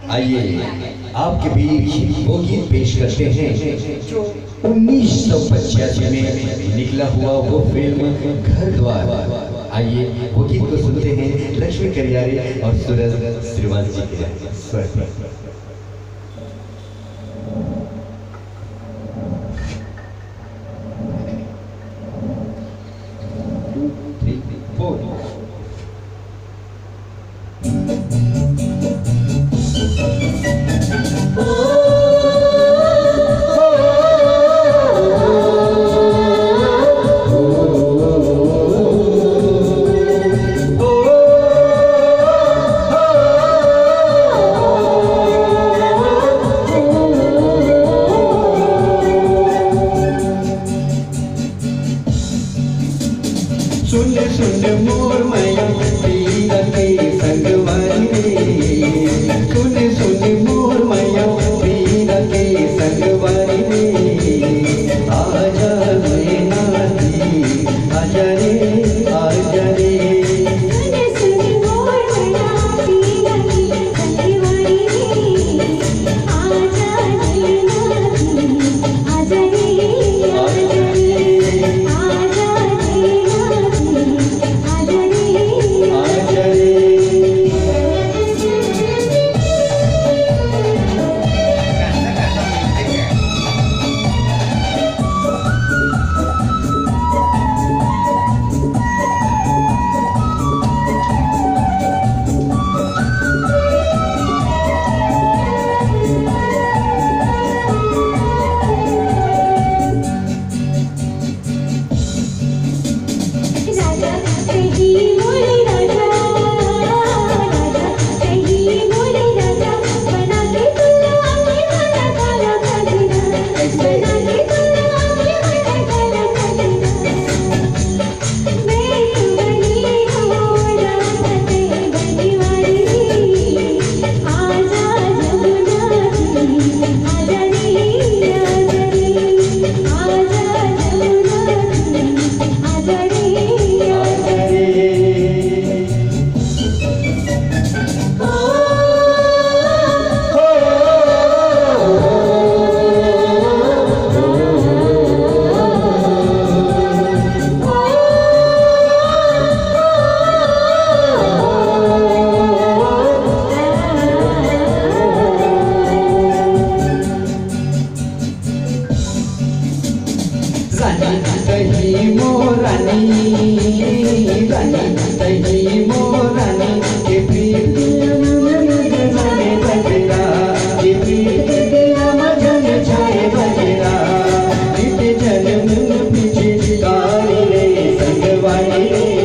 आइए आपके बीच वो गीत पेश करते हैं जो 1985 में निकला हुआ वो फिल्म घर द्वार। आइए वो गीत को सुनते हैं लक्ष्मी करियारे और सूरज श्रीवास्तव जी के स्वर पर। सुन सुन मोर मैया पीरा के संगवारी रे, सुन सुन मोर मैया पीरा के संगवारी रे, आजा रे नाती आजा रे आजा रे। दही मोरानी दही मोरानी के प्रीत जाने बजरा, के प्रीत दिया मजन छाए बजरा, नित जन्म पीछे कारी रे संगवारी रे।